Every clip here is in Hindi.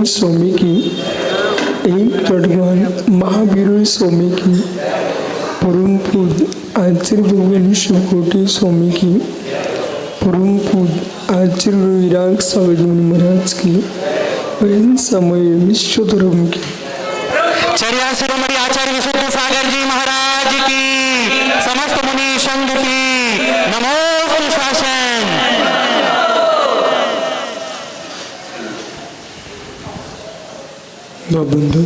स्वामी की, एक भगवान महावीर स्वामी की, परम पूज्य आचार्य भगवान शिवकोटि स्वामी की, परम पूज्य आचार्य विराग स्वामी महाराज की, वैन समय विश्व धर्म की, चर्या शिरोमणि आचार्य विशुद्ध सागर जी महाराज की, समस्त मुनि संघ की नमोस्तु शासन। बंधु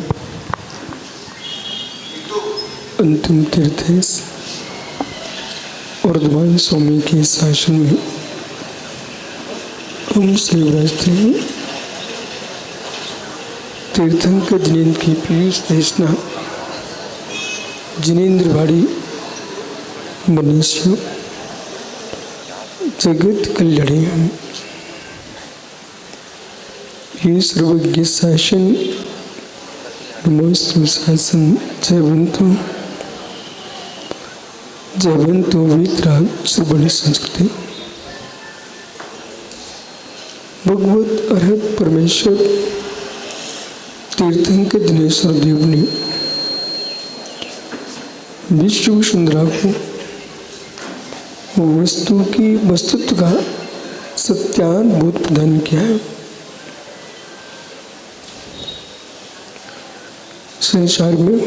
अंतिम तीर्थेश और भगवान स्वामी के शासन में हम से व्यस्त हैं। तीर्थंकर जिनेन्द्र की पीयूष देशना जिनेन्द्र भाड़ी मनीषियों जगत कल्याणी हम ये सर्वज्ञ शासन नमोस्तु शासन जयवंतु वितराग सुबह संस्कृति भगवत अर्हत परमेश्वर तीर्थंकर दिनेश्वर देव ने विश्व सुंदरा को वस्तु की वस्तुत्व का सत्यानुभूत प्रदान किया है। संसार में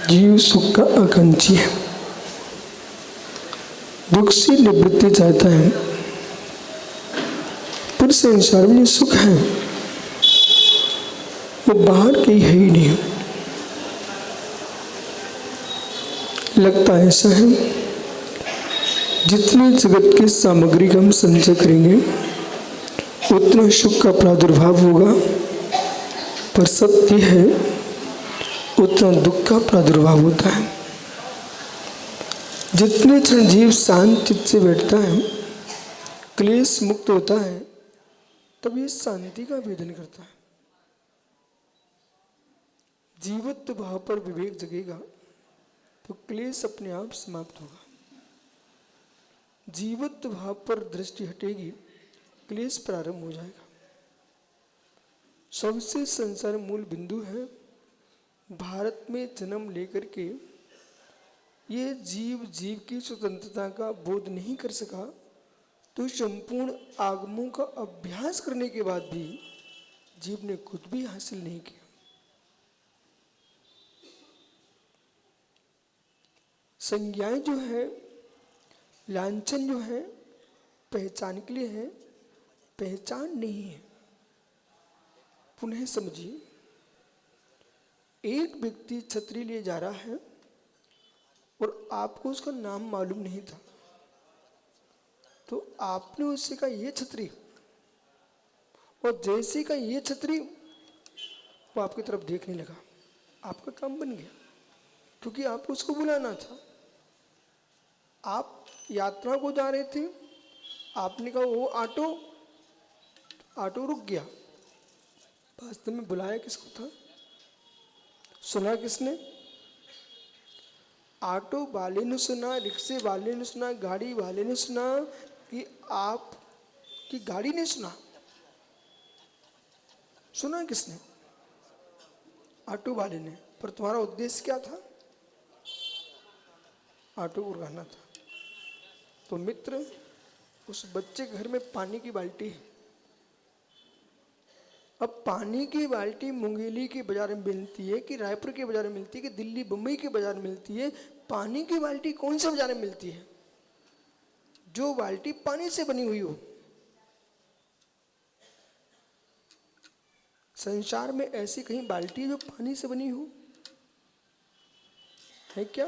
जीव सुख का आकांक्षी है, दुख से निवृत्ति चाहता है, पर संसार में सुख है वो बाहर कहीं है ही नहीं। लगता ऐसा है जितने जगत की सामग्री का हम संचय करेंगे उतना सुख का प्रादुर्भाव होगा, पर सत्य है उतना दुख का प्रादुर्भाव होता है। जितने क्षण जीव शांत चित्त से बैठता है, क्लेश मुक्त होता है, तभी शांति का वेदन करता है। जीवत्व भाव पर विवेक जगेगा तो क्लेश अपने आप समाप्त होगा। जीवत्व भाव पर दृष्टि हटेगी, क्लेश प्रारंभ हो जाएगा। सबसे संसार मूल बिंदु है भारत में जन्म लेकर के ये जीव की स्वतंत्रता का बोध नहीं कर सका, तो संपूर्ण आगमों का अभ्यास करने के बाद भी जीव ने कुछ भी हासिल नहीं किया। संज्ञाएं जो है, लांछन जो है, पहचान के लिए है, पहचान नहीं है। पुनः समझिए, एक व्यक्ति छतरी लिए जा रहा है और आपको उसका नाम मालूम नहीं था, तो आपने उससे कहा ये छतरी, और जैसे का ये छतरी वो आपकी तरफ देखने लगा। आपका काम बन गया, क्योंकि आपको उसको बुलाना था। आप यात्रा को जा रहे थे, आपने कहा वो ऑटो रुक गया। वास्तव में बुलाया किसको था? सुना किसने? ऑटो वाले ने सुना, रिक्शे वाले ने सुना, गाड़ी वाले ने सुना, कि आपकी गाड़ी ने सुना? सुना किसने? ऑटो वाले ने। पर तुम्हारा उद्देश्य क्या था? ऑटो को रुकाना था। तो मित्र, उस बच्चे के घर में पानी की बाल्टी है। अब पानी की बाल्टी मुंगेली के बाजार में मिलती है कि रायपुर के बाजार में मिलती है कि दिल्ली बम्बई के बाजार में मिलती है? पानी की बाल्टी कौन से बाजार में मिलती है? जो बाल्टी पानी से बनी हुई हो। संसार में ऐसी कहीं बाल्टी है जो पानी से बनी हो? है क्या?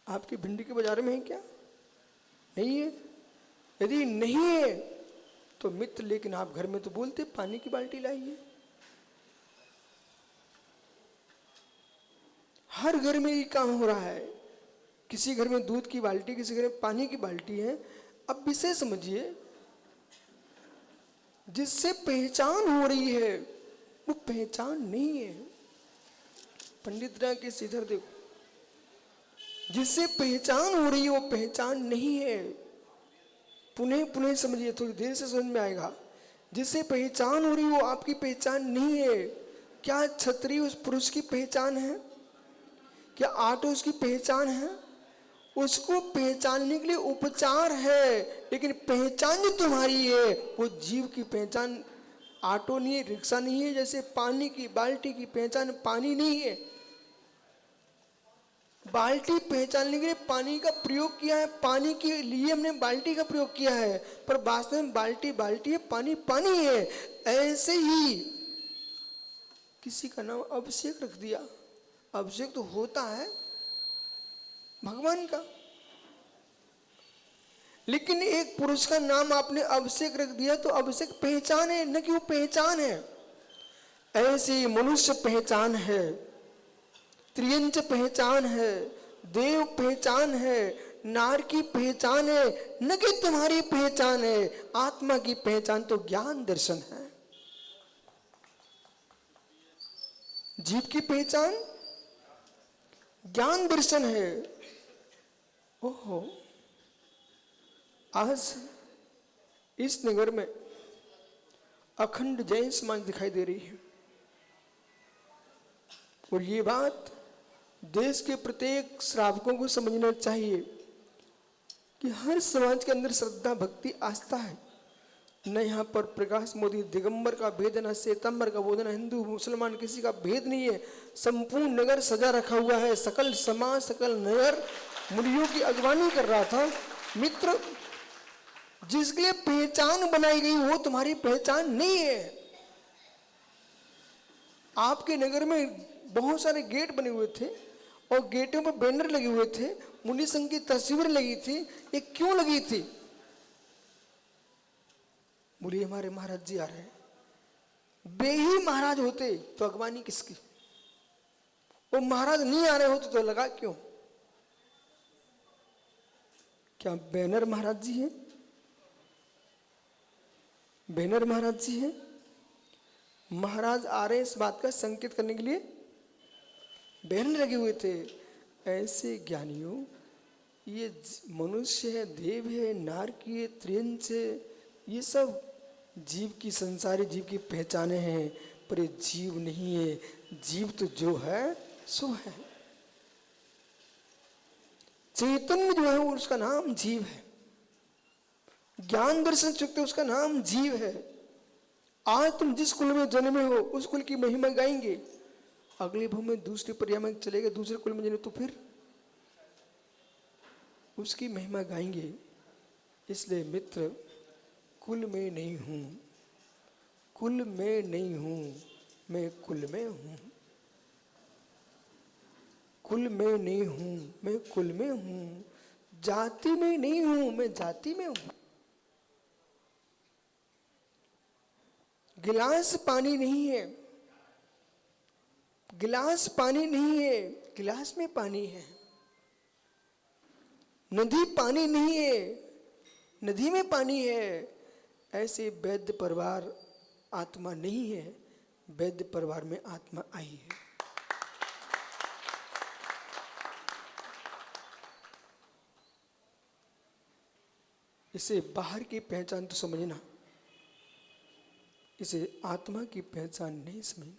आपकी भिंडी के बाजार में है क्या? नहीं है। यदि नहीं है तो मित्र, लेकिन आप घर में तो बोलते पानी की बाल्टी लाइए। हर घर में ये काम हो रहा है। किसी घर में दूध की बाल्टी, किसी घर में पानी की बाल्टी है। अब विषय समझिए, जिससे पहचान हो रही है वो पहचान नहीं है। पंडित राम के इधर देखो, जिससे पहचान हो रही है वो पहचान नहीं है। पुनः पुनः समझिए, थोड़ी देर से समझ में आएगा। जिससे पहचान हो रही है वो आपकी पहचान नहीं है। क्या क्षत्रिय उस पुरुष की पहचान है? क्या आटो उसकी पहचान है? उसको पहचानने के लिए उपचार है, लेकिन पहचान जो तुम्हारी है वो जीव की पहचान आटो नहीं है, रिक्शा नहीं है। जैसे पानी की बाल्टी की पहचान पानी नहीं है। बाल्टी पहचानने के लिए पानी का प्रयोग किया है, पानी के लिए हमने बाल्टी का प्रयोग किया है, पर वास्तव में बाल्टी बाल्टी है, पानी पानी है। ऐसे ही किसी का नाम अभिषेक रख दिया। अभिषेक तो होता है भगवान का, लेकिन एक पुरुष का नाम आपने अभिषेक रख दिया तो अभिषेक पहचान है, न कि वो पहचान है। ऐसे मनुष्य पहचान है, त्रियंच पहचान है, देव पहचान है, नार की पहचान है, न कि तुम्हारी पहचान है। आत्मा की पहचान तो ज्ञान दर्शन है। जीव की पहचान ज्ञान दर्शन है। ओहो, आज इस नगर में अखंड जैन समाज दिखाई दे रही है, और ये बात देश के प्रत्येक श्रावकों को समझना चाहिए कि हर समाज के अंदर श्रद्धा भक्ति आस्था है। न यहाँ पर प्रकाश मोदी दिगंबर का भेद, न श्वेतांबर का बोध, न हिंदू मुसलमान किसी का भेद नहीं है। संपूर्ण नगर सजा रखा हुआ है। सकल समाज, सकल नगर मुनियों की अगवानी कर रहा था। मित्र, जिसके लिए पहचान बनाई गई वो तुम्हारी पहचान नहीं है। आपके नगर में बहुत सारे गेट बने हुए थे और गेटों पर बैनर लगे हुए थे, मुनि संघ की तस्वीर लगी थी। ये क्यों लगी थी? बोलिए हमारे महाराज जी आ रहे हैं। वे ही महाराज होते तो अगवानी किसकी? वो महाराज नहीं आ रहे होते तो लगा क्यों? क्या बैनर महाराज जी हैं? बैनर महाराज जी हैं? महाराज आ रहे इस बात का संकेत करने के लिए बैनर लगे हुए थे। ऐसे ज्ञानियों, ये मनुष्य है, देव है, नारकी है, त्रियंच है, ये सब जीव की, संसारी जीव की पहचाने हैं, पर ये जीव नहीं है। जीव तो जो है सो है। चैतन्य जो है उसका नाम जीव है। ज्ञान दर्शन चुकते उसका नाम जीव है। आज तुम जिस कुल में जन्मे हो उस कुल की महिमा गाएंगे, अगले भव में दूसरे पर्याय में चलेगा, दूसरे कुल में जन्मे तो फिर उसकी महिमा गाएंगे। इसलिए मित्र, कुल में नहीं हूं, कुल में नहीं हूं, मैं कुल में हूं। कुल में नहीं हूं, मैं कुल में हूं। जाति में नहीं हूं, मैं जाति में हूं। गिलास पानी नहीं है, गिलास पानी नहीं है, गिलास में पानी है। नदी पानी नहीं है, नदी में पानी है। ऐसे वैद्य परिवार आत्मा नहीं है, वैद्य परिवार में आत्मा आई है। इसे बाहर की पहचान तो समझना, इसे आत्मा की पहचान नहीं समझना।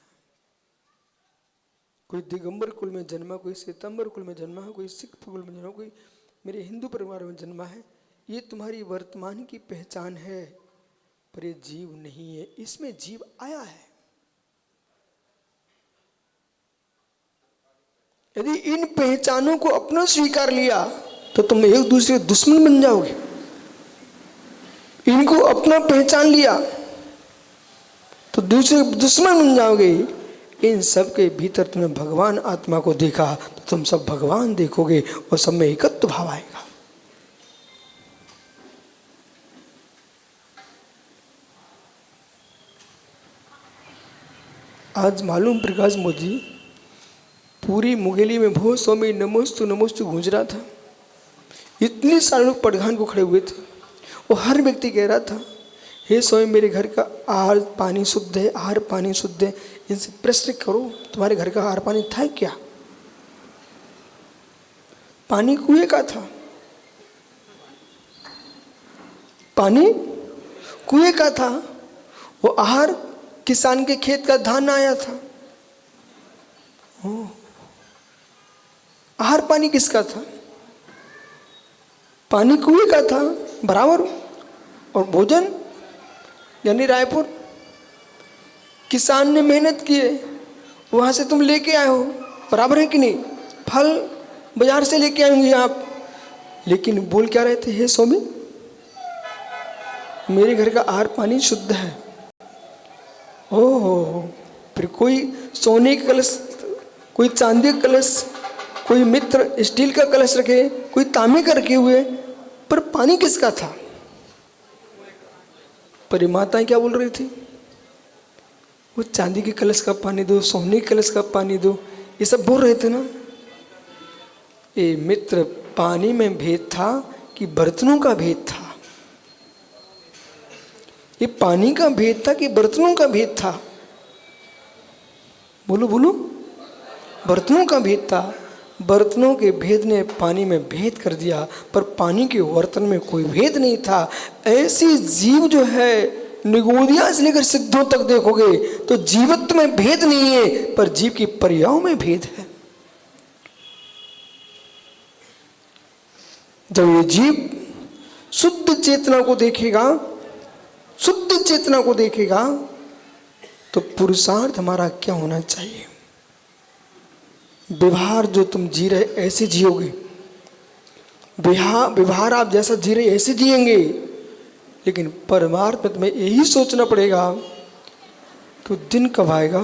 कोई दिगंबर कुल में जन्मा, कोई श्वेतांबर कुल में जन्मा है, कोई सिख कुल में जन्मा, कोई मेरे हिंदू परिवार में जन्मा है, ये तुम्हारी वर्तमान की पहचान है, पर ये जीव नहीं है। इसमें जीव आया है। यदि इन पहचानों को अपना स्वीकार लिया तो तुम एक दूसरे के दुश्मन बन जाओगे। इनको अपना पहचान लिया तो दूसरे दुश्मन बन जाओगे। इन सब के भीतर तुमने भगवान आत्मा को देखा तो तुम सब भगवान देखोगे और सब में एकत्व भाव आएगा। आज मालूम प्रकाश मोदी पूरी मुंगेली में भो स्वामी नमोस्तु नमोस्तु गूंज रहा था। इतने सारे लोग पटघान को खड़े हुए थे और हर व्यक्ति कह रहा था, हे स्वामी मेरे घर का आहार पानी शुद्ध है, आहार पानी शुद्ध है। इनसे प्रश्न करो तुम्हारे घर का आहार पानी था क्या? पानी कुएं का था, पानी कुएं का था। वो आहार किसान के खेत का धान आया था। आहार पानी किसका था? पानी कुएं का था बराबर। और भोजन यानी रायपुर किसान ने मेहनत की है, वहां से तुम लेके आए हो, बराबर है कि नहीं? फल बाजार से लेके आएंगे आप, लेकिन बोल क्या रहे थे, हे स्वामी मेरे घर का आहार पानी शुद्ध है। ओह, फिर कोई सोने का कलश, कोई चांदी का कलश, कोई मित्र स्टील का कलश रखे, कोई तांबे का रखे हुए, पर पानी किसका था? पर माताएं क्या बोल रही थी, वो चांदी के कलश का पानी दो, सोने के कलश का पानी दो, ये सब बोल रहे थे ना। ये मित्र पानी में भेद था कि बर्तनों का भेद था? ये पानी का भेद था कि बर्तनों का भेद था? बोलो बोलो, बर्तनों का भेद था। बर्तनों के भेद ने पानी में भेद कर दिया, पर पानी के बर्तन में कोई भेद नहीं था। ऐसी जीव जो है निगोदिया से लेकर सिद्धों तक देखोगे तो जीवत्व में भेद नहीं है, पर जीव की पर्यायों में भेद है। जब ये जीव शुद्ध चेतना को देखेगा, शुद्ध चेतना को देखेगा, तो पुरुषार्थ हमारा क्या होना चाहिए? व्यवहार जो तुम जी रहे ऐसे जियोगे, व्यवहार आप जैसा जी रहे ऐसे जिएंगे, लेकिन परमार्थ में तुम्हें यही सोचना पड़ेगा कि दिन कब आएगा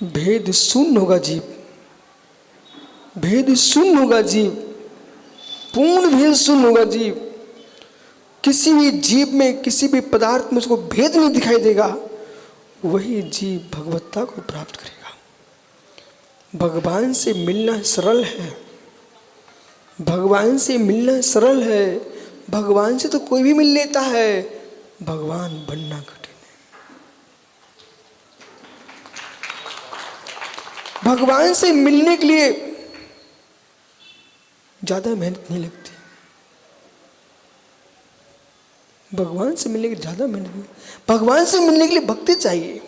भेद शून्य होगा जीव, भेद शून्य होगा जीव, पूर्ण भेद शून्य होगा जीव। किसी भी जीव में, किसी भी पदार्थ में उसको भेद नहीं दिखाई देगा, वही जीव भगवत्ता को प्राप्त करेगा। भगवान से मिलना सरल है, भगवान से मिलना सरल है। भगवान से तो कोई भी मिल लेता है, भगवान बनना कठिन है। भगवान से मिलने के लिए ज्यादा मेहनत नहीं लगती, भगवान से मिलने के लिए ज्यादा मेहनत नहीं। भगवान से मिलने के लिए भक्ति चाहिए,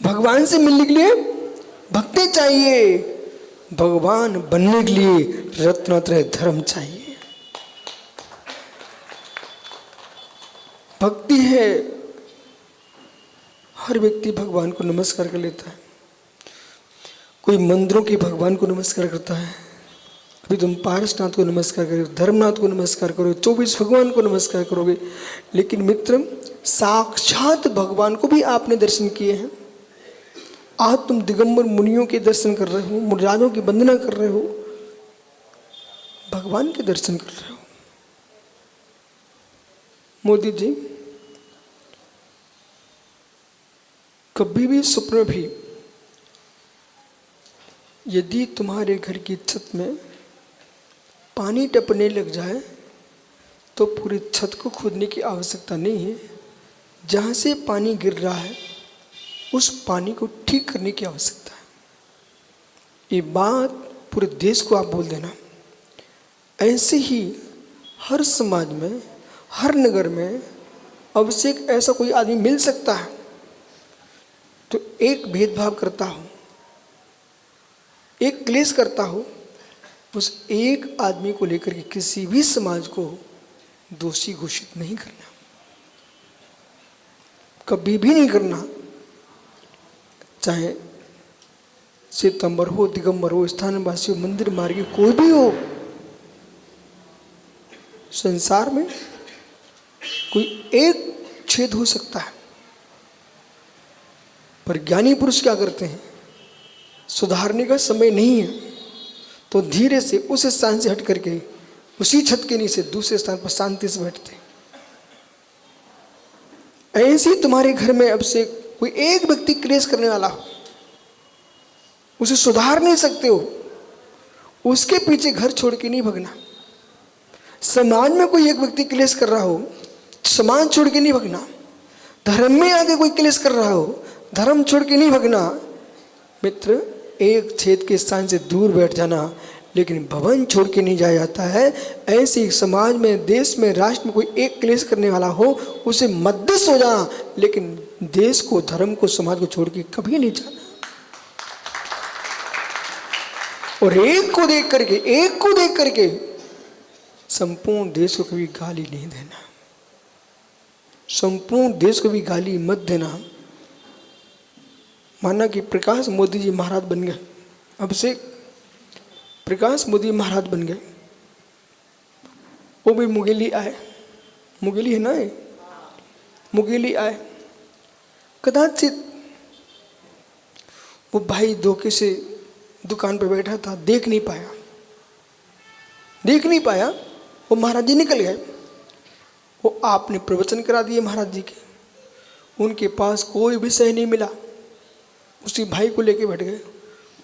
भगवान से मिलने के लिए भक्ति चाहिए, भगवान बनने के लिए रत्नत्रय धर्म चाहिए। भक्ति है, हर व्यक्ति भगवान को नमस्कार कर लेता है। कोई मंदिरों के भगवान को नमस्कार करता है, अभी तुम पारसनाथ को नमस्कार करो, धर्मनाथ को नमस्कार करो, 24 भगवान को नमस्कार करोगे, लेकिन मित्र साक्षात भगवान को भी आपने दर्शन किए हैं। आज तुम दिगंबर मुनियों के दर्शन कर रहे हो, मुरादों की वंदना कर रहे हो, भगवान के दर्शन कर रहे हो। मोदी जी, कभी भी स्वप्न में भी यदि तुम्हारे घर की छत में पानी टपकने लग जाए तो पूरी छत को खोदने की आवश्यकता नहीं है। जहाँ से पानी गिर रहा है उस पानी को ठीक करने की आवश्यकता है। ये बात पूरे देश को आप बोल देना। ऐसे ही हर समाज में, हर नगर में अवश्य ऐसा कोई आदमी मिल सकता है तो एक भेदभाव करता हो, एक क्लेश करता हो, उस एक आदमी को लेकर के किसी भी समाज को दोषी घोषित नहीं करना, कभी भी नहीं करना। चाहे श्वेतांबर हो, दिगंबर हो, स्थानवासी हो, मंदिर मार्गी कोई भी हो, संसार में कोई एक छेद हो सकता है, पर ज्ञानी पुरुष क्या करते हैं, सुधारने का समय नहीं है तो धीरे से उस स्थान से हट करके उसी छत के नीचे दूसरे स्थान पर शांति से बैठते हैं। ऐसे ही तुम्हारे घर में अब से कोई एक व्यक्ति क्लेश करने वाला हो, उसे सुधार नहीं सकते हो, उसके पीछे घर छोड़ के नहीं भगना। समाज में कोई एक व्यक्ति क्लेश कर रहा हो, समाज छोड़ के नहीं भगना। धर्म में आगे कोई क्लेश कर रहा हो, धर्म छोड़ के नहीं भगना। मित्र, एक छेद के स्थान से दूर बैठ जाना, लेकिन भवन छोड़ के नहीं जाया जाता है। ऐसे ही समाज में, देश में, राष्ट्र में कोई एक क्लेश करने वाला हो, उसे मध्यस्थ हो जाना, लेकिन देश को, धर्म को, समाज को छोड़ के कभी नहीं जाना। और एक को देख करके संपूर्ण देश को कभी गाली नहीं देना, संपूर्ण देश को भी गाली मत देना। माना कि प्रकाश मोदी जी महाराज बन गए, अब से प्रकाश मोदी महाराज बन गए, वो भी मुगेली आए, मुगेली है ना ये, मुगेली आए। कदाचित वो भाई धोखे से दुकान पर बैठा था, देख नहीं पाया, वो महाराज जी निकल गए। वो आपने प्रवचन करा दिए महाराज जी के, उनके पास कोई विषय नहीं मिला, उसी भाई को लेके बैठ गए।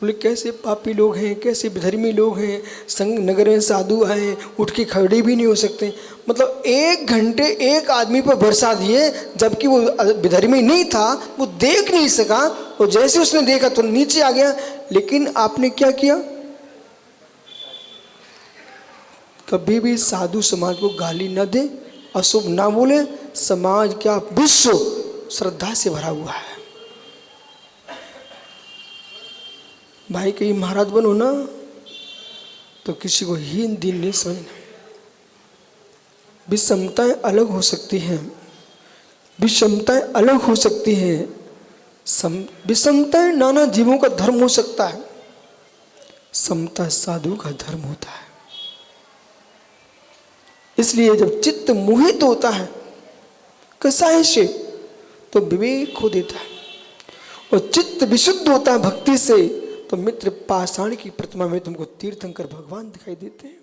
बोले कैसे पापी लोग हैं, कैसे विधर्मी लोग हैं, संग नगर में साधु आए, उठ के खड़े भी नहीं हो सकते। मतलब 1 घंटे एक आदमी पर बरसा दिए, जबकि वो विधर्मी नहीं था, वो देख नहीं सका। और जैसे उसने देखा तो नीचे आ गया। लेकिन आपने क्या किया, कभी भी साधु समाज को गाली न दे, अशुभ ना बोले। समाज क्या, विश्व श्रद्धा से भरा हुआ है। भाई कहीं महाराज बनो ना तो किसी को हीन दीन नहीं समझना। विषमताएं अलग हो सकती हैं, विषमताएं अलग हो सकती हैं। विषमताएं नाना जीवों का धर्म हो सकता है, समता साधु का धर्म होता है। इसलिए जब चित्त मोहित होता है कसाय से, तो विवेक खो देता है। और चित्त विशुद्ध होता है भक्ति से, तो मित्र पाषाण की प्रतिमा में तुमको तीर्थंकर भगवान दिखाई देते हैं।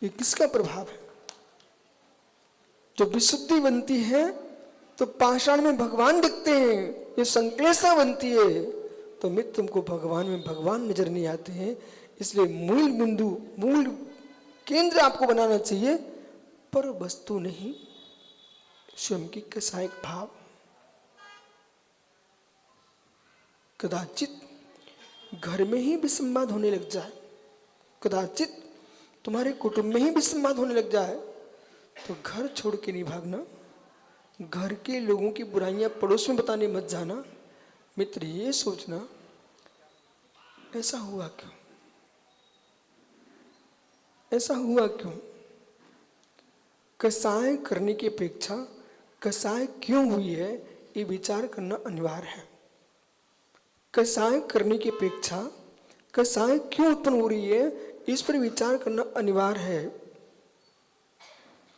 ये किसका प्रभाव है? जो विशुद्धि बनती है तो पाषाण में भगवान दिखते हैं। ये संक्लेशा बनती है तो मित्र तुमको भगवान में भगवान नजर नहीं आते हैं। इसलिए मूल बिंदु, मूल केंद्र आपको बनाना चाहिए, पर वस्तु नहीं, स्वयं की कसायक भाव। कदाचित घर में ही विसंवाद होने लग जाए, कदाचित तुम्हारे कुटुंब में ही विसंवाद होने लग जाए, तो घर छोड़ के नहीं भागना, घर के लोगों की बुराइयां पड़ोस में बताने मत जाना। मित्र ये सोचना ऐसा हुआ क्यों, ऐसा हुआ क्यों। कसाय करने की अपेक्षा कसाय क्यों हुई है ये विचार करना अनिवार्य है। कसाय करने की अपेक्षा कसाय क्यों उत्पन्न हो रही है इस पर विचार करना अनिवार्य है।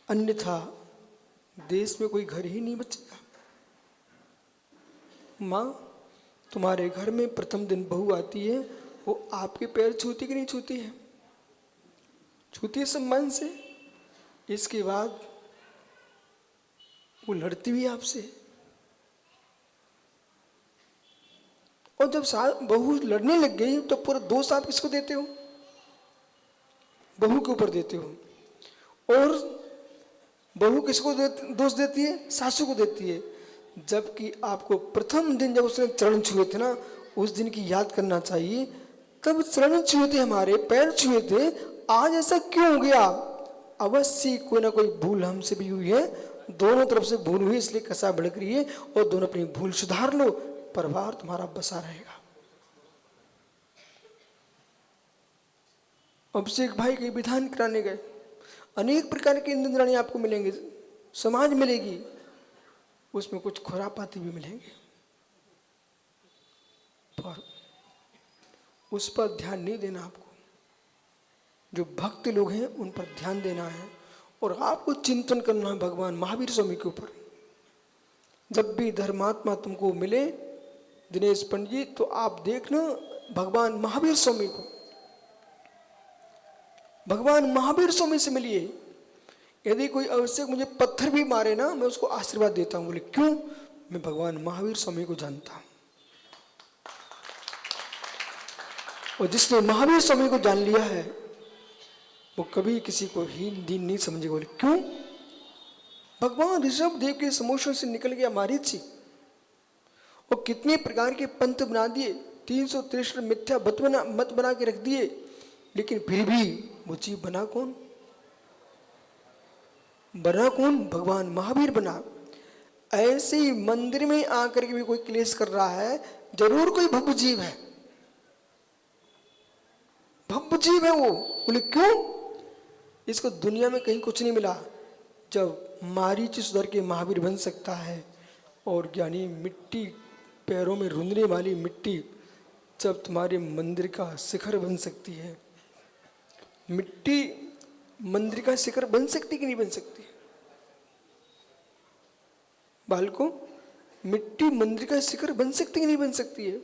अन्यथा देश में कोई घर ही नहीं बचेगा। माँ, तुम्हारे घर में प्रथम दिन बहू आती है, वो आपके पैर छूती कि नहीं छूती है? छूती है सम्मान से। इसके बाद वो लड़ती भी आपसे। और जब बहू लड़ने लग गई तो पूरा दोष आप किसको देते हो? बहू के ऊपर देते हो। और बहू किसको दोष देती है? सासू को देती है। जबकि आपको प्रथम दिन जब उसने चरण छुए थे ना, उस दिन की याद करना चाहिए। तब चरण छुए थे, हमारे पैर छुए थे, आज ऐसा क्यों हो गया? अवश्य कोई ना कोई भूल हमसे भी हुई है, दोनों तरफ से भूल हुई, इसलिए कसा भड़क रही है। और दोनों अपनी भूल सुधार लो, परिवार तुम्हारा बसा रहेगा। अभिषेक भाई के विधान कराने गए, अनेक प्रकार के इंद्राणी आपको मिलेंगे, समाज मिलेगी, उसमें कुछ खुरापाती भी मिलेंगे, पर उस पर ध्यान नहीं देना आपको। जो भक्त लोग हैं उन पर ध्यान देना है और आपको चिंतन करना है भगवान महावीर स्वामी के ऊपर। जब भी धर्मात्मा तुमको मिले दिनेश पंडित, तो आप देखना भगवान महावीर स्वामी को, भगवान महावीर स्वामी से मिलिए। यदि कोई आवश्यक मुझे पत्थर भी मारे ना, मैं उसको आशीर्वाद देता हूं। बोले क्यों? मैं भगवान महावीर स्वामी को जानता हूं। और जिसने महावीर स्वामी को जान लिया है वो कभी किसी को हीन दीन नहीं समझेगा। बोले क्यों? भगवान ऋषभ देव के समोशन से निकल गया मारीची, और कितने प्रकार के पंथ बना दिए, 363 मिथ्या मत बना के रख दिए, लेकिन फिर भी वो जीव बना कौन? बना कौन? भगवान महावीर बना। ऐसे ही मंदिर में आकर के भी कोई क्लेश कर रहा है, जरूर कोई भव्य जीव है, भव्य जीव है वो। बोले क्यों? इसको दुनिया में कहीं कुछ नहीं मिला। जब मारीच सुधर के महावीर बन सकता है, और ज्ञानी मिट्टी पैरों में रुंधने वाली मिट्टी जब तुम्हारे मंदिर का शिखर बन सकती है, मिट्टी मंदिर का शिखर बन सकती कि नहीं बन सकती? बालकों, मिट्टी मंदिर का शिखर बन सकती कि नहीं बन सकती है?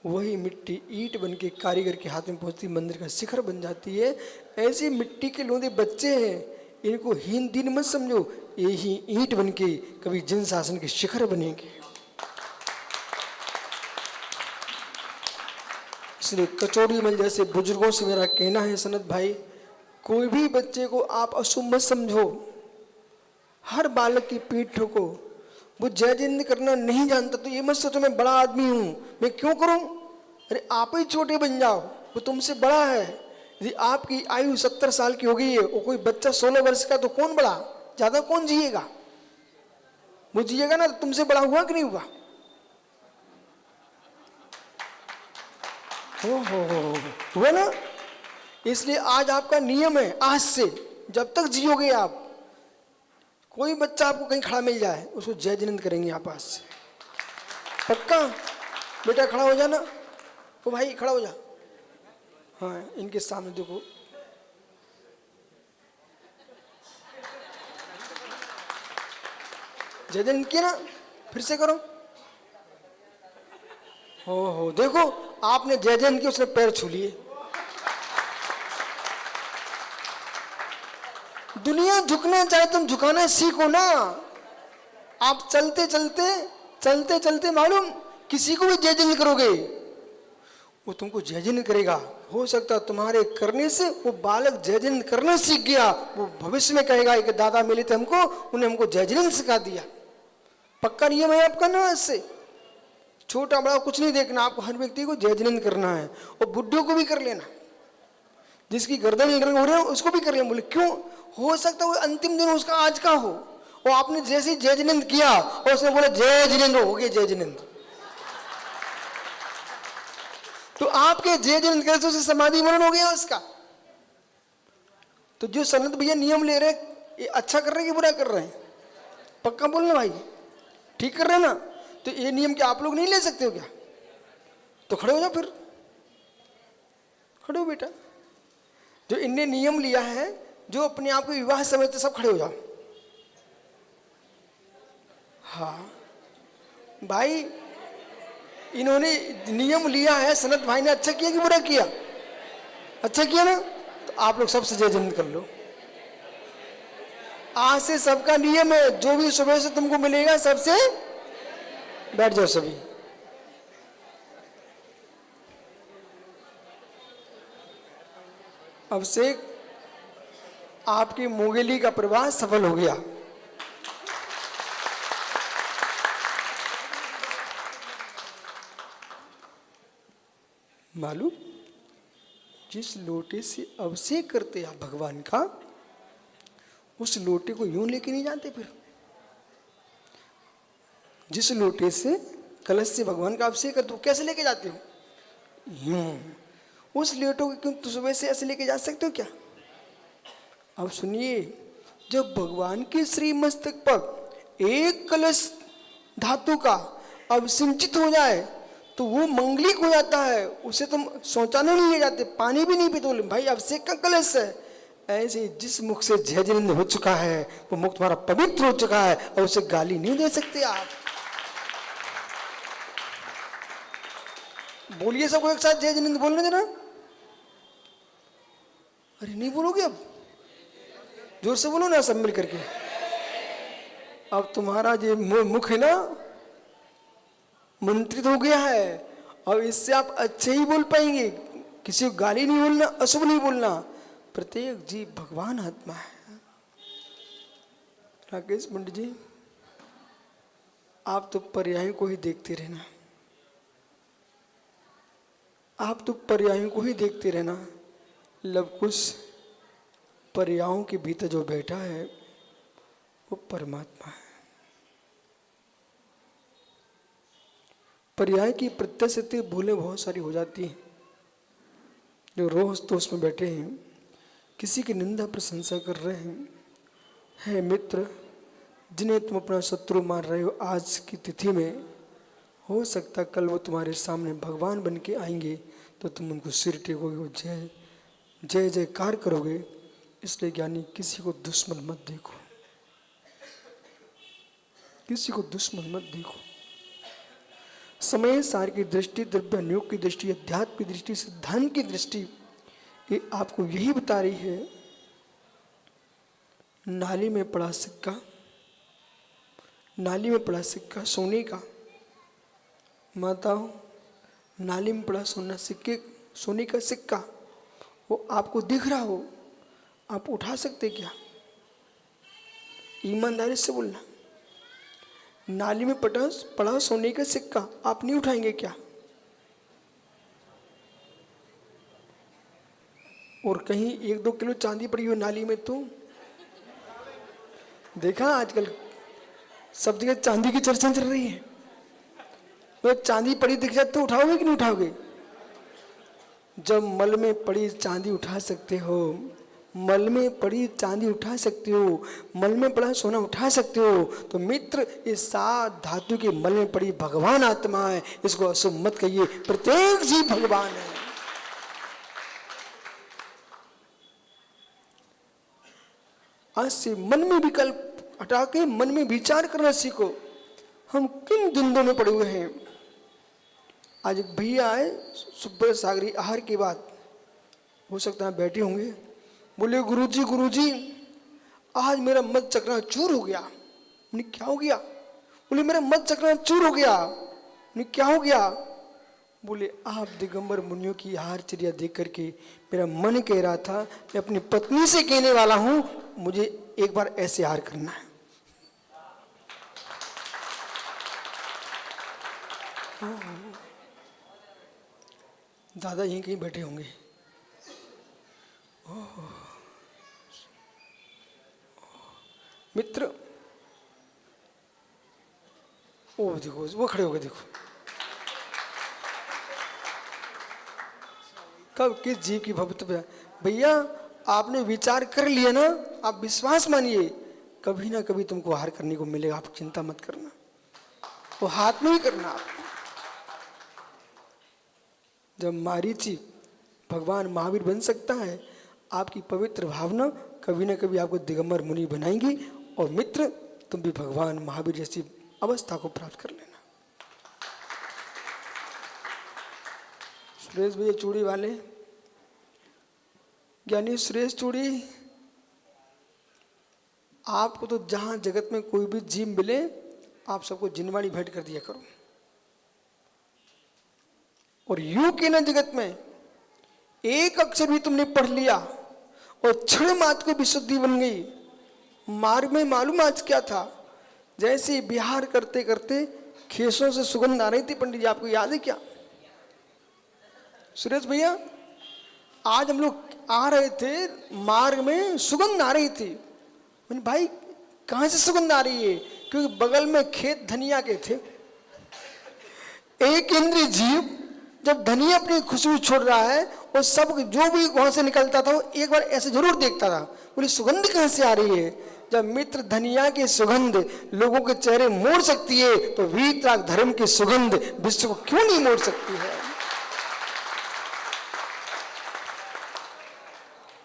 वही मिट्टी ईंट बन के कारीगर के हाथ में पहुंचती, मंदिर का शिखर बन जाती है। ऐसे मिट्टी के लोंदे बच्चे हैं, इनको हीन दीन मत समझो, यही ईंट बन के कभी जन शासन के शिखर बनेंगे। इसलिए कचौड़ी मल जैसे बुजुर्गों से मेरा कहना है सनत भाई, कोई भी बच्चे को आप अशुभ मत समझो, हर बालक की पीठ ठोको। वो जय जिंद करना नहीं जानता तो ये मत सोचो मैं बड़ा आदमी हूं, मैं क्यों करूं? अरे आप ही छोटे बन जाओ, वो तुमसे बड़ा है। यदि आपकी आयु 70 साल की हो गई है और कोई बच्चा 16 वर्ष का, तो कौन बड़ा, ज्यादा कौन जिएगा? वो जिएगा ना, तो तुमसे बड़ा हुआ कि नहीं हुआ? हुआ ना। इसलिए आज आपका नियम है, आज से जब तक जियोगे आप, कोई बच्चा आपको कहीं खड़ा मिल जाए उसको जय जिनेंद्र करेंगे आप आज से, पक्का? बेटा खड़ा हो जाना, ओ भाई खड़ा हो जा। हाँ, इनके सामने देखो, जय जिनेंद्र किया ना, फिर से करो। हो देखो, आपने जय जिनेंद्र किया, उसने पैर छू लिए। दुनिया झुकना चाहे तुम झुकाना सीखो ना। आप चलते चलते मालूम किसी को भी जय जिनेंद्र करोगे, वो तुमको जय जिनेंद्र करेगा। हो सकता है तुम्हारे करने से वो बालक जय जिनेंद्र करना सीख गया, वो भविष्य में कहेगा कि दादा मिले थे हमको, उन्हें हमको जय जिनेंद्र सिखा दिया। पक्का नियम है आपका ना। इससे छोटा बड़ा कुछ नहीं देखना, आपको हर व्यक्ति को जय जिनेंद्र करना है, और बुड्ढों को भी कर लेना, जिसकी गर्दन रंग हो रहे हो उसको भी कर लेना। बोले क्यों? हो सकता है वो अंतिम दिन उसका आज का हो, और आपने जैसे ही जय जिनेंद्र किया और उसने बोला जय जिनेंद्र, हो गए जय जिनेंद्र। तो आपके जय जिनेंद्र कैसे उसे समाधि मरण हो गया उसका। तो जो सनत भैया नियम ले रहे, ये अच्छा कर रहे हैं कि बुरा कर रहे हैं? पक्का बोलना भाई, ठीक कर रहे हैं ना? तो ये नियम क्या आप लोग नहीं ले सकते हो क्या? तो खड़े हो जाओ, फिर खड़े हो बेटा। जो इनने नियम लिया है, जो अपने आप को विवाह समझते, सब खड़े हो जाओ। हाँ भाई, इन्होंने नियम लिया है, सनत भाई ने अच्छा किया कि बुरा किया? अच्छा किया ना। तो आप लोग सबसे जय जिनेंद्र कर लो। आज से सबका नियम है, जो भी सुबह से तुमको मिलेगा सबसे बैठ जाओ सभी। अब से आपकी मोगेली का प्रवाह सफल हो गया। मालूम, जिस लोटे से अभिषेक करते आप भगवान का, उस लोटे को यूं लेके नहीं जाते। फिर जिस लोटे से कलश से भगवान का अभिषेक करते हो, कैसे लेके जाते हो? यूं। उस लोटे को क्यों तो सुबह से ऐसे लेके जा सकते हो क्या? अब सुनिए, जब भगवान के श्री मस्तक पर एक कलश धातु का अभिसिंचित हो जाए, तो वो मंगलिक हो जाता है, उसे तुम शौचालय नहीं ले जाते, पानी भी नहीं पीते। बोले भाई अभिषेक का कलश है। ऐसे जिस मुख से जय जिनेंद्र हो चुका है वो मुख तुम्हारा पवित्र हो चुका है और उसे गाली नहीं दे सकते आप। बोलिए सबको एक साथ जय जिनेंद्र, बोलने देना। अरे नहीं बोलोगे अब, जोर से बोलो ना सब मिल करके। अब तुम्हारा जो मुख है ना मंत्रित हो गया है, और इससे आप अच्छे ही बोल पाएंगे। किसी को गाली नहीं बोलना, अशुभ नहीं बोलना। प्रत्येक जीव भगवान आत्मा है। राकेश पंडित जी, आप तो पर्यायों को ही देखते रहना, आप तो पर्यायों को ही देखते रहना। लवकुश पर्यायों के भीतर जो बैठा है वो परमात्मा है। पर्याय की प्रत्यक्षते भूलें बहुत सारी हो जाती हैं। जो रोज तो उसमें बैठे हैं, किसी की निंदा प्रशंसा कर रहे हैं। है मित्र, जिन्हें तुम अपना शत्रु मान रहे हो, आज की तिथि में हो सकता कल वो तुम्हारे सामने भगवान बन के आएंगे, तो तुम उनको सिर टेकोगे, वो जय जय जयकार करोगे। इसलिए ज्ञानी, किसी को दुश्मन मत देखो, किसी को दुश्मन मत देखो। समय सार की दृष्टि, द्रव्य योग की दृष्टि, अध्यात्म की दृष्टि, सिद्धांत की दृष्टि, ये आपको यही बता रही है। नाली में पड़ा सिक्का, नाली में पड़ा सिक्का सोने का, माताओं, नाली में पड़ा सोने का सिक्का, वो आपको दिख रहा हो, आप उठा सकते क्या? ईमानदारी से बोलना। नाली में पड़ा सोने का सिक्का आप नहीं उठाएंगे क्या? और कहीं 1-2 किलो चांदी पड़ी हुई नाली में, तो देखा आजकल सब जगह चांदी की चर्चा चल रही है। तो चांदी पड़ी दिख जाए तो उठाओगे कि नहीं उठाओगे? जब मल में पड़ी चांदी उठा सकते हो, मल में पड़ी चांदी उठा सकते हो, मल में पड़ा सोना उठा सकते हो, तो मित्र इस 7 धातु के मल में पड़ी भगवान आत्मा है। इसको अशुभ मत कहिए, प्रत्येक जीव भगवान है। आज से मन में विकल्प हटा के मन में विचार करना सीखो। हम किन द्वंद्वों में पड़े हुए हैं। आज एक भैया आए सुबह सागरी आहार के बाद, हो सकता है बैठे होंगे, बोले गुरुजी आज मेरा मत चकनाचूर हो गया। मैंने क्या हो गया? बोले मेरा मत चकनाचूर हो गया। मैंने क्या हो गया? बोले आप दिगंबर मुनियों की आहारचर्या देख करके मेरा मन कह रहा था, मैं अपनी पत्नी से कहने वाला हूं मुझे एक बार ऐसे आहार करना है। दादा यहीं कहीं बैठे होंगे। मित्र, ओ देखो वो खड़े हो गए, देखो कब किस जीव की भक्ति। भैया आपने विचार कर लिया ना, आप विश्वास मानिए, कभी ना कभी तुमको आहार करने को मिलेगा। आप चिंता मत करना, वो हाथ में ही करना। आप जब मारीची भगवान महावीर बन सकता है, आपकी पवित्र भावना कभी ना कभी आपको दिगंबर मुनि बनाएंगी, और मित्र तुम भी भगवान महावीर जैसी अवस्था को प्राप्त कर लेना। सुरेश भैया चूड़ी वाले, ज्ञानी सुरेश चूड़ी, आपको तो जहां जगत में कोई भी जीव मिले आप सबको जिनवाणी भेंट कर दिया करो। और यूं के ना जगत में एक अक्षर भी तुमने पढ़ लिया और क्षण मात्र को विशुद्धि बन गई। मार्ग में मालूम आज क्या था, जैसे विहार करते करते खेसों से सुगंध आ रही थी। पंडित जी आपको याद है क्या? सुरेश भैया आज हम लोग आ रहे थे, मार्ग में सुगंध आ रही थी। मैंने भाई कहां से सुगंध आ रही है? क्योंकि बगल में खेत धनिया के थे। एक इंद्रिय जीव जब धनिया अपनी खुशबू छोड़ रहा है और सब जो भी वहां से निकलता था वो एक बार ऐसे जरूर देखता था, बोले सुगंध कहां से आ रही है। जब मित्र धनिया की सुगंध लोगों के चेहरे मोड़ सकती है, तो वीतराग धर्म की सुगंध विश्व को क्यों नहीं मोड़ सकती है?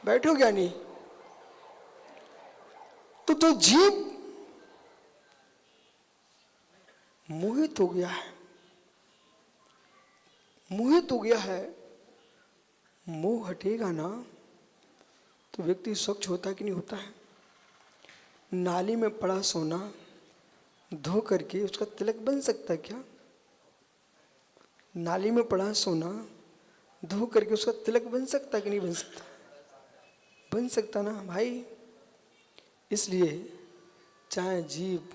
बैठो ज्ञानी। तो जीव मोहित हो गया है, मोहित हो गया है। मोह हटेगा ना तो व्यक्ति स्वच्छ होता कि नहीं होता है? नाली में पड़ा सोना धो करके उसका तिलक बन सकता है क्या? नाली में पड़ा सोना धो करके उसका तिलक बन सकता है कि नहीं बन सकता? बन सकता ना भाई। इसलिए चाहे जीव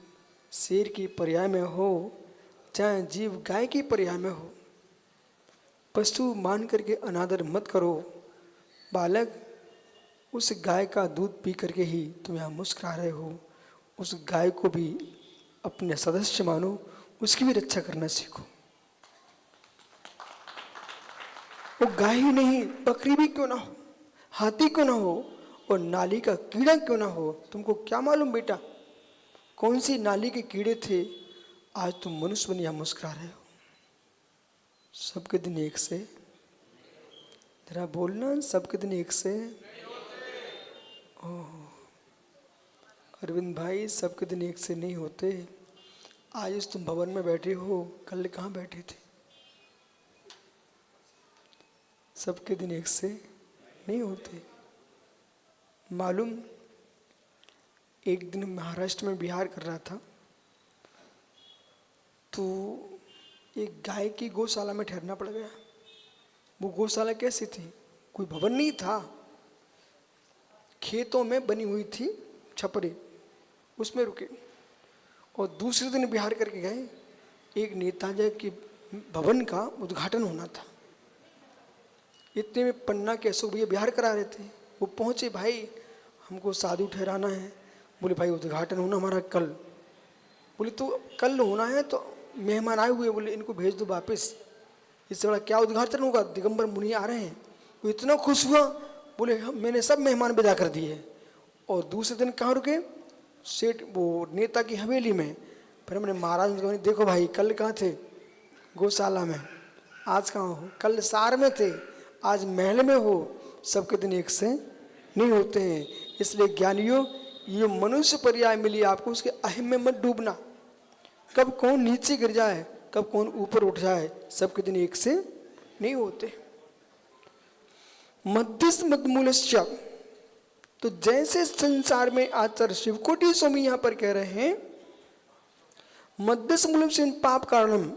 शेर की पर्याय में हो, चाहे जीव गाय की पर्याय में हो, पशु मान करके अनादर मत करो। बालक, उस गाय का दूध पी करके ही तुम यहाँ मुस्कुरा रहे हो। उस गाय को भी अपने सदस्य मानो, उसकी भी रक्षा करना सीखो। वो गाय ही नहीं, बकरी भी क्यों ना हो, हाथी क्यों ना हो, और नाली का कीड़ा क्यों ना हो, तुमको क्या मालूम बेटा कौन सी नाली के कीड़े थे, आज तुम मनुष्य बन यहाँ मुस्कुरा रहे हो। सबके दिन एक से, जरा बोलना, सबके दिन एक से। ओह अरविंद भाई, सबके दिन एक से नहीं होते। आज तुम भवन में बैठे हो, कल कहाँ बैठे थे? सबके दिन एक से नहीं होते। मालूम, एक दिन महाराष्ट्र में विहार कर रहा था, तो एक गाय की गौशाला में ठहरना पड़ गया। वो गौशाला कैसी थी? कोई भवन नहीं था, खेतों में बनी हुई थी छपरी, उसमें रुके। और दूसरे दिन बिहार करके गए, एक नेताजी के भवन का उद्घाटन होना था। इतने में पन्ना के अशोक भैया बिहार करा रहे थे। वो पहुंचे, भाई हमको साधु ठहराना है। बोले भाई उद्घाटन होना हमारा कल। बोले तो कल होना है तो मेहमान आए हुए, बोले इनको भेज दो वापस, इससे बड़ा क्या उद्घाटन होगा, दिगंबर मुनि आ रहे हैं। वो इतना खुश हुआ, बोले मैंने सब मेहमान विदा कर दिए। और दूसरे दिन कहाँ रुके? सेठ वो नेता की हवेली में। फिर हमने महाराज ने कहा, देखो भाई कल कहाँ थे? गौशाला में। आज कहाँ हो? कल सार में थे, आज महल में हो। सबके दिन एक से नहीं होते हैं। इसलिए ज्ञानियों, ये मनुष्य पर्याय मिली आपको, उसके अहिम में मत डूबना। कब कौन नीचे गिर जाए, कब कौन ऊपर उठ जाए, सबके दिन एक से नहीं होते। मध्यस्थ मदमूलस्य, तो जैसे संसार में आचार्य शिवकोटि स्वामी यहां पर कह रहे हैं, मध्यस्थ मूलम से पाप कारणम,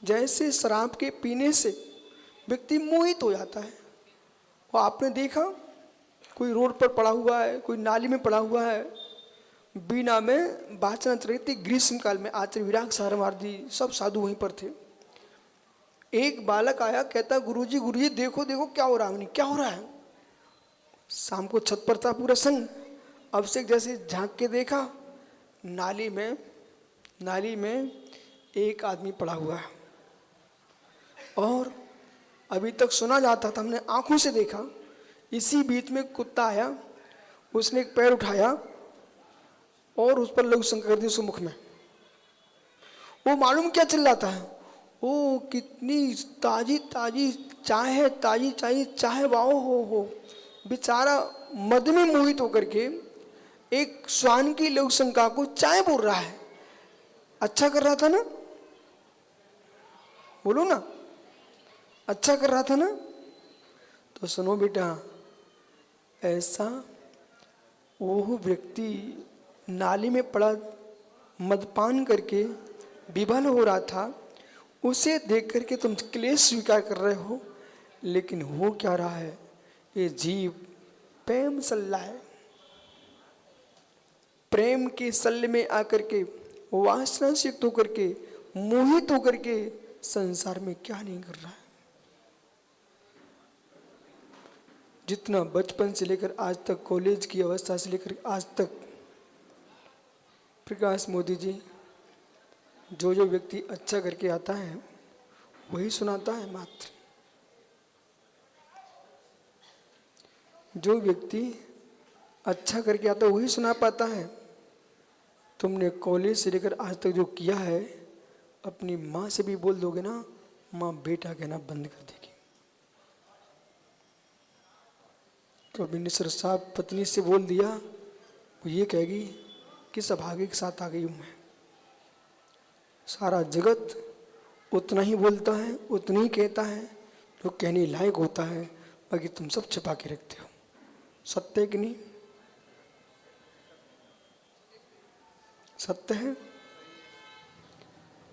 जैसे शराब के पीने से व्यक्ति मोहित हो जाता है। और आपने देखा कोई रोड पर पड़ा हुआ है, कोई नाली में पड़ा हुआ है, बीना में वाचना चल रही थी। ग्रीष्म काल में आचार्य विराग सारवार्दी सब साधु वहीं पर थे। एक बालक आया, कहता गुरुजी देखो देखो क्या हो रहा है, क्या हो रहा है? शाम को छत पर था पूरा संग। अभिषेक जैसे झांक के देखा, नाली में एक आदमी पड़ा हुआ है। और अभी तक सुना जाता था, हमने आंखों से देखा। इसी बीच में कुत्ता आया, उसने एक पैर उठाया और उस पर लघु शंका कर दी उसके मुख में। वो मालूम क्या चिल्लाता है, ओ कितनी ताजी ताजी चाय है, ताजी चाय चाय वाओ हो। बेचारा मद में मोहित होकर के एक श्वान की लघु शंका को चाय बोल रहा है। अच्छा कर रहा था ना? बोलो ना, अच्छा कर रहा था ना? तो सुनो बेटा, ऐसा वो व्यक्ति नाली में पड़ा मदपान करके विभल हो रहा था, उसे देख करके तुम क्लेश स्वीकार कर रहे हो। लेकिन हो क्या रहा है? ये जीव प्रेम सल्ला है। प्रेम के सल्ले में आकर के वासना से युक्त होकर के मोहित होकर के संसार में क्या नहीं कर रहा है। जितना बचपन से लेकर आज तक, कॉलेज की अवस्था से लेकर आज तक, प्रकाश मोदी जी, जो जो व्यक्ति अच्छा करके आता है वही सुनाता है मात्र। जो व्यक्ति अच्छा करके आता है वही सुना पाता है। तुमने कॉलेज से लेकर आज तक जो किया है, अपनी माँ से भी बोल दोगे ना, माँ बेटा कहना बंद कर देगी। तो मिनिस्टर साहब पत्नी से बोल दिया, वो ये कहेगी किस अभागे के साथ आ गई हूँ मैं। सारा जगत उतना ही बोलता है, उतना ही कहता है जो कहने लायक होता है, बाकी तुम सब छिपा के रखते हो। सत्य है कि नहीं? सत्य है।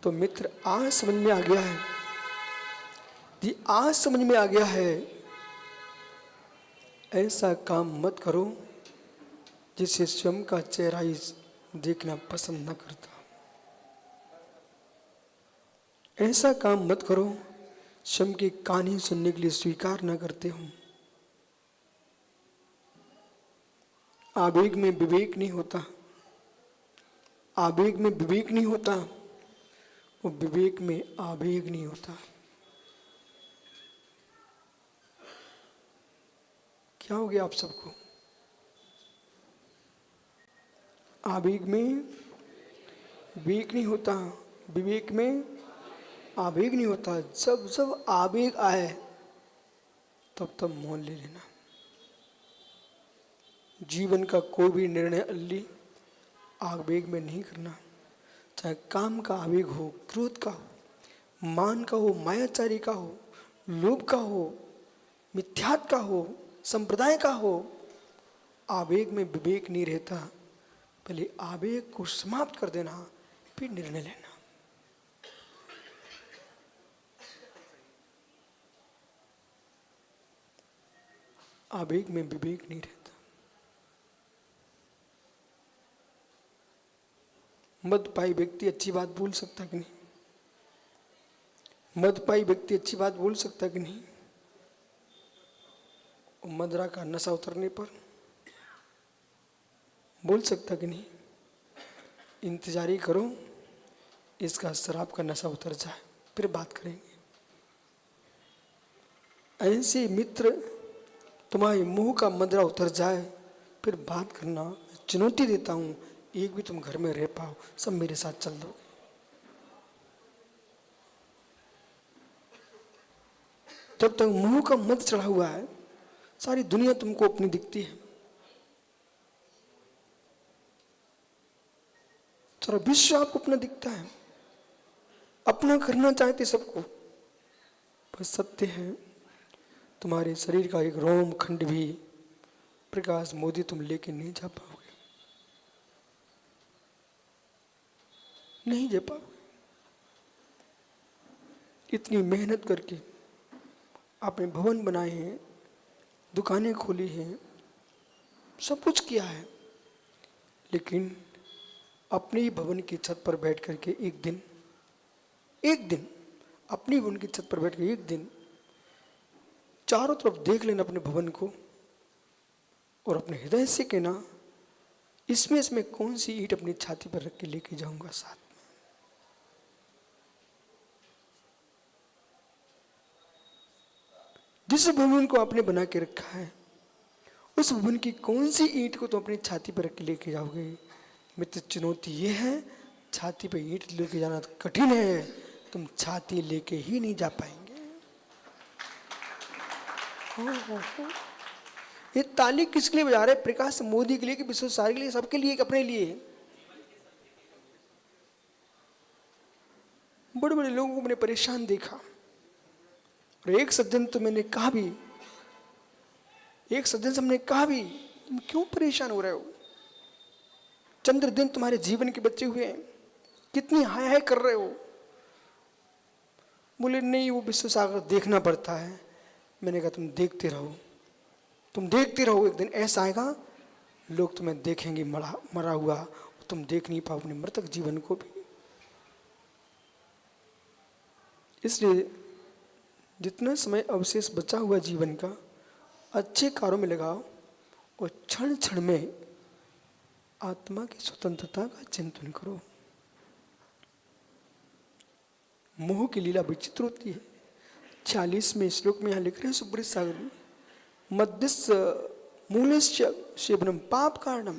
तो मित्र, आज समझ में आ गया है जी, आज समझ में आ गया है, ऐसा काम मत करो जिसे स्वयं का चेहरा ही देखना पसंद न करता। ऐसा काम मत करो स्वयं की कहानी सुनने के लिए स्वीकार न करते हो। आवेग में विवेक नहीं होता, आवेग में विवेक नहीं होता, वो विवेक में आवेग नहीं होता। क्या हो गया आप सबको? आवेग में विवेक नहीं होता, विवेक में आवेग नहीं होता। जब जब आवेग आए तब तब मौन ले लेना। जीवन का कोई भी निर्णय अल्ली आवेग में नहीं करना। चाहे काम का आवेग हो, क्रोध का हो, मान का हो, मायाचारी का हो, लोभ का हो, मिथ्यात का हो, संप्रदाय का हो, आवेग में विवेक नहीं रहता। पहले आवेग को समाप्त कर देना, फिर निर्णय लेना। आवेग में विवेक नहीं रहता। मदपाई व्यक्ति अच्छी बात बोल सकता कि नहीं? मदपाई व्यक्ति अच्छी बात बोल सकता कि नहीं? मदरा का नशा उतरने पर बोल सकता कि नहीं? इंतजारी करो इसका शराब का नशा उतर जाए, फिर बात करेंगे। ऐसे मित्र तुम्हारे मुंह का मदरा उतर जाए, फिर बात करना। चुनौती देता हूं, एक भी तुम घर में रह पाओ, सब मेरे साथ चल दोगे। जब तक मुंह का मद चढ़ा हुआ है, सारी दुनिया तुमको अपनी दिखती है, सारा विश्व आपको अपना दिखता है, अपना करना चाहते सबको। पर सत्य है, तुम्हारे शरीर का एक रोम खंड भी प्रकाश मोदी तुम लेके नहीं जा पाओगे, नहीं जा पाओगे। इतनी मेहनत करके आपने भवन बनाए हैं, दुकानें खोली हैं, सब कुछ किया है, लेकिन अपने ही भवन की छत पर बैठ करके एक दिन अपनी भवन की छत पर बैठ के एक दिन चारों तरफ देख लेना अपने भवन को, और अपने हृदय से कहना, इसमें कौन सी ईंट अपनी छाती पर रख के लेके जाऊंगा साथ में। जिस भवन को आपने बना के रखा है, उस भवन की कौन सी ईंट को तुम अपनी छाती पर रख के लेके जाओगे। मित्र, चुनौती ये है, छाती पे ईंट लेके जाना तो कठिन है, तुम छाती लेके ही नहीं जा पाएंगे। ये ताली किसके लिए बजा रहे? प्रकाश मोदी के लिए कि विश्व सारे के लिए? सबके लिए, अपने लिए। बड़े बड़े लोगों को मैंने परेशान देखा, और एक सज्जन से हमने कहा भी, तुम क्यों परेशान हो रहे हो? चंद्र दिन तुम्हारे जीवन के बचे हुए हैं, कितनी हाय हाय कर रहे हो। बोले नहीं, वो विश्व सागर देखना पड़ता है। मैंने कहा तुम देखते रहो, एक दिन ऐसा आएगा लोग तुम्हें देखेंगे मरा हुआ, तुम देख नहीं पाओ अपने मृतक जीवन को भी। इसलिए जितना समय अवशेष बचा हुआ जीवन का अच्छे कार्यों में लगाओ, और क्षण क्षण में आत्मा की स्वतंत्रता का चिंतन करो। मोह की लीला विचित्र होती है। 46वें श्लोक में यहाँ लिख रहे हैं सुब्रत सागर, मध्यस्थ मूलस्य सेवनम पाप कारणम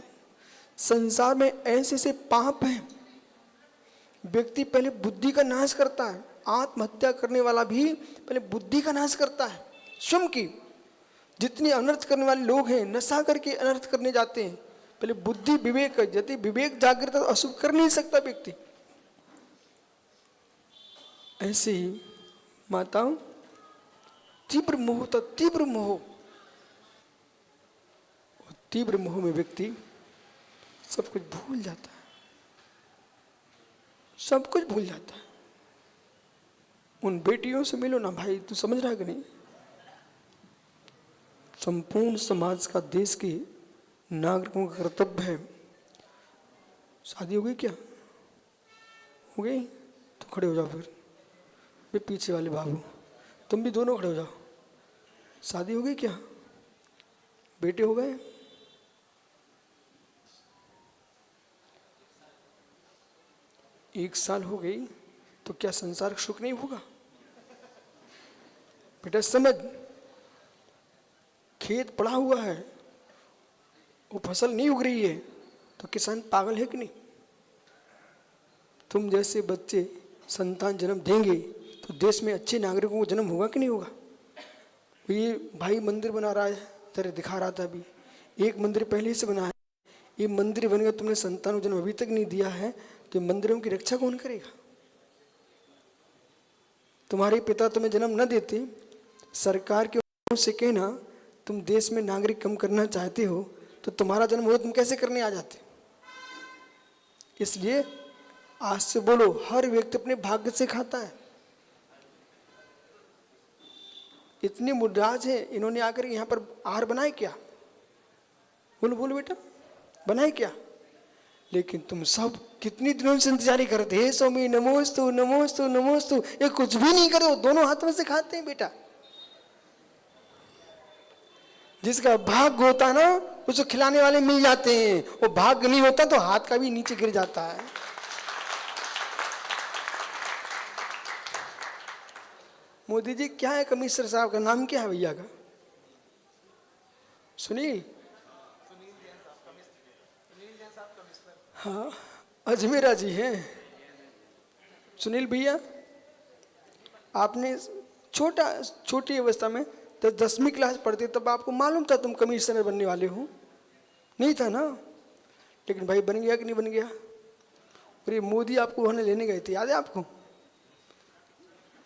संसार में ऐसे ऐसे पाप हैं। व्यक्ति पहले बुद्धि का नाश करता है। आत्महत्या करने वाला भी पहले बुद्धि का नाश करता है। स्वयं की जितने अनर्थ करने वाले लोग हैं, नशा करके अनर्थ करने जाते हैं, पहले बुद्धि विवेक, यदि विवेक जागृत तो अशुभ कर नहीं सकता व्यक्ति। ऐसे ही माता तीव्र मोह था, तीव्र मोह, तीव्र मोह में व्यक्ति सब कुछ भूल जाता है, सब कुछ भूल जाता है। उन बेटियों से मिलो ना भाई, तू समझ रहा है कि नहीं? संपूर्ण समाज का, देश के नागरिकों का कर्तव्य है। शादी हो गई क्या? हो गई? तो खड़े हो जाओ फिर। वे पीछे वाले बाबू, तुम भी दोनों खड़े हो जाओ। शादी हो गई क्या? बेटे हो गए? एक साल हो गई तो क्या संसार सुख नहीं होगा? बेटा समझ, खेत पड़ा हुआ है, वो फसल नहीं उग रही है तो किसान पागल है कि नहीं? तुम जैसे बच्चे संतान जन्म देंगे तो देश में अच्छे नागरिकों को जन्म होगा कि नहीं होगा? ये भाई मंदिर बना रहा है, तेरे दिखा रहा था अभी, एक मंदिर पहले से बना है, ये मंदिर बन गया, तुमने संतान को जन्म अभी तक नहीं दिया है, तो मंदिरों की रक्षा कौन करेगा? तुम्हारे पिता तुम्हें जन्म न देते, सरकार के ओर से कहना तुम देश में नागरिक कम करना चाहते हो, तो तुम्हारा जन्म हो तुम कैसे करने आ जाते? इसलिए आज से बोलो, हर व्यक्ति अपने भाग्य से खाता है। इतनी मुद्राज है, इन्होंने आकर यहाँ पर आहार बनाए क्या? बोलो बोलो बेटा, बनाए क्या? लेकिन तुम सब कितनी दिनों से इंतजार करते हैं, स्वामी नमोस्तु नमोस्तु नमोस्तु, ये कुछ भी नहीं करो, दोनों हाथों से खाते हैं बेटा। जिसका भाग्य होता ना उसको खिलाने वाले मिल जाते हैं, वो भाग्य नहीं होता तो हाथ का भी नीचे गिर जाता है। मोदी जी क्या है कमिश्नर साहब का नाम क्या है भैया का? सुनील? हाँ अजमेरा जी हैं। सुनील भैया, आपने छोटी अवस्था में तो 10वीं क्लास पढ़ते तब आपको मालूम था तुम कमिश्नर बनने वाले हो? नहीं था ना? लेकिन भाई बन गया कि नहीं बन गया? और ये मोदी आपको वहाँ लेने गए थे, याद है आपको?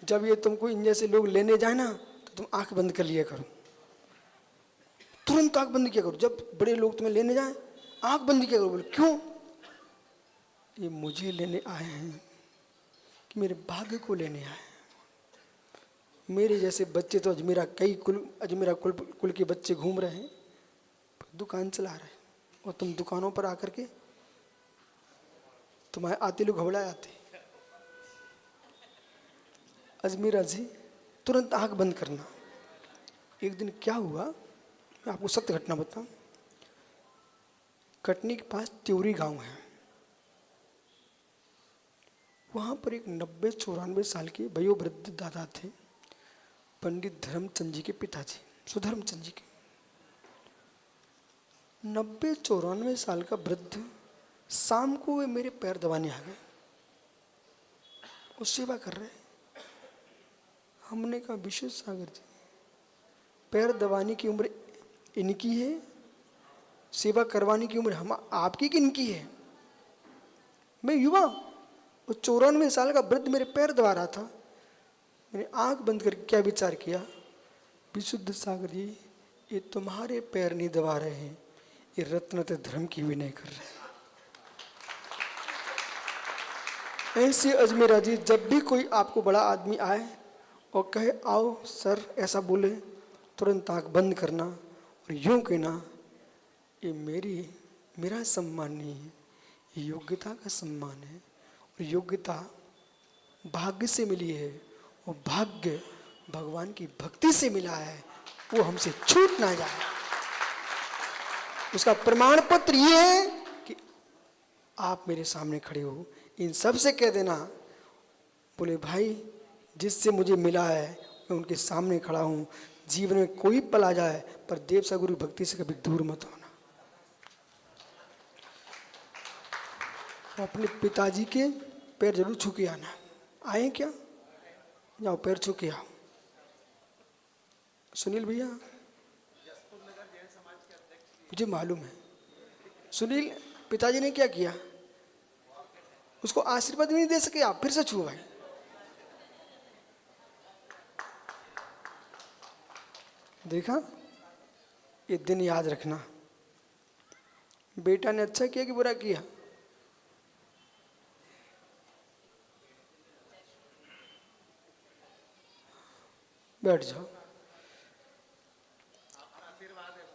जब ये तुमको इन जैसे लोग लेने जाए ना तो तुम आंख बंद कर लिया करो, तुरंत आंख बंद किया करो। जब बड़े लोग तुम्हें लेने जाए आंख बंद किया करो। बोले क्यों? ये मुझे लेने आए हैं कि मेरे भाग्य को लेने आए हैं। मेरे जैसे बच्चे तो अजमेरा कुल के बच्चे घूम रहे हैं, दुकान चला रहे हैं, और तुम दुकानों पर आकर के तुम्हारे आते लोग घबराए आते। अजमेरा जी तुरंत आंख बंद करना। एक दिन क्या हुआ, मैं आपको सत्य घटना बताऊं। कटनी के पास त्योरी गांव है, वहाँ पर एक 90-94 साल के वयोवृद्ध दादा थे, पंडित धर्मचंद जी के पिताजी, सुधर्मचंद जी के। 90-94 साल का वृद्ध, शाम को वे मेरे पैर दबाने आ गए और सेवा कर रहे। हमने कहा विशेष सागर जी, पैर दबाने की उम्र इनकी है, सेवा करवाने की उम्र हम आपकी कि इनकी है? मैं युवा, वो 94 साल का वृद्ध मेरे पैर दबा रहा था। मैंने आंख बंद करके क्या विचार किया, विशुद्ध सागर जी ये तुम्हारे पैर नहीं दबा रहे हैं, ये रत्नत धर्म की विनय कर रहे हैं। ऐसे अजमेरा जी, जब भी कोई आपको बड़ा आदमी आए और कहे आओ सर ऐसा बोले, तुरंत आंख बंद करना और यूं कहना ये मेरा सम्मान नहीं है, ये योग्यता का सम्मान है, और योग्यता भाग्य से मिली है, और भाग्य भगवान की भक्ति से मिला है, वो हमसे छूट ना जाए। उसका प्रमाण पत्र ये है कि आप मेरे सामने खड़े हो। इन सब से कह देना, बोले भाई जिससे मुझे मिला है मैं उनके सामने खड़ा हूँ, जीवन में कोई पल आ जाए पर देव सागुरु भक्ति से कभी दूर मत होना। अपने पिताजी के पैर जरूर छू के आना। आए क्या? जाओ पैर छू के आओ। सुनील भैया, मुझे मालूम है। सुनील, पिताजी ने क्या किया? उसको आशीर्वाद भी नहीं दे सके आप, फिर से छू भाई। देखा, ये दिन याद रखना। बेटा ने अच्छा किया कि बुरा किया? बैठ जाओ।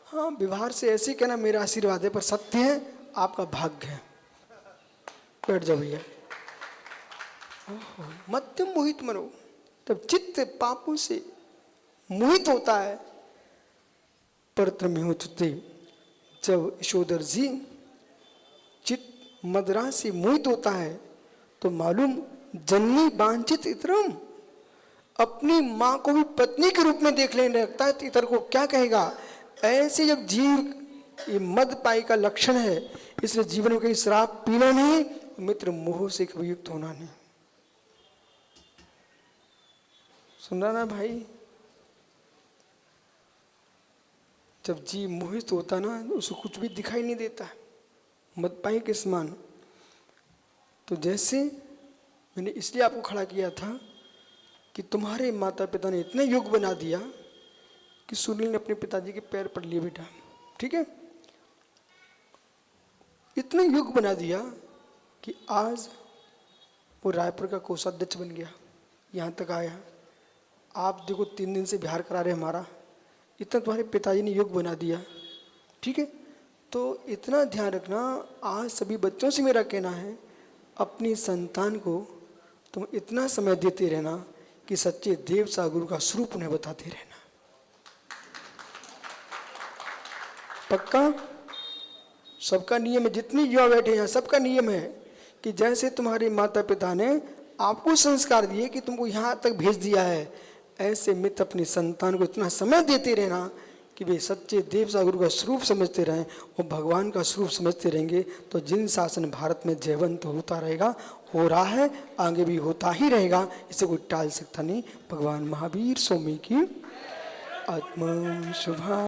हाँ, व्यवहार से ऐसे कहना मेरा आशीर्वाद है, पर सत्य है आपका भाग्य है। बैठ जाओ भैया। मत मोहित मनो। तब चित्त पापों से मोहित होता है, परत्र में होते। जब यशोधर जी चित्त मदरा से मोहित होता है तो मालूम जननी वांछित इतरम, अपनी माँ को भी पत्नी के रूप में देख लेने लगता है तो इतर को क्या कहेगा? ऐसे जब जीव, ये मदपाई का लक्षण है, इसलिए जीवन में कहीं शराब पीना नहीं, मित्र मोह से कभी युक्त होना नहीं। सुन रहा ना भाई? जब जीव मोहित होता ना, उसको कुछ भी दिखाई नहीं देता, मदपाई के समान। तो जैसे मैंने इसलिए आपको खड़ा किया था कि तुम्हारे माता पिता ने इतना योग बना दिया कि सुनील ने अपने पिताजी के पैर पड़ लिए बेटा, ठीक है? इतना योग बना दिया कि आज वो रायपुर का कोषाध्यक्ष बन गया, यहाँ तक आया। आप देखो 3 दिन से बिहार करा रहे हमारा, इतना तुम्हारे पिताजी ने योग बना दिया, ठीक है? तो इतना ध्यान रखना। आज सभी बच्चों से मेरा कहना है, अपनी संतान को तुम इतना समय देते रहना कि सच्चे देव सागुरु का स्वरूप उन्हें बताते रहना। पक्का? सबका नियम है, जितनी युवा बैठे हैं सबका नियम है कि जैसे तुम्हारे माता पिता ने आपको संस्कार दिए कि तुमको यहाँ तक भेज दिया है, ऐसे मित्र अपनी संतान को इतना समय देते रहना कि वे सच्चे देव सागुरु का स्वरूप समझते रहें और भगवान का स्वरूप समझते रहेंगे। तो जिन शासन भारत में जयवंत होता रहेगा, हो रहा है, आगे भी होता ही रहेगा, इसे कोई टाल सकता नहीं। भगवान महावीर स्वामी की आत्मा शुभा।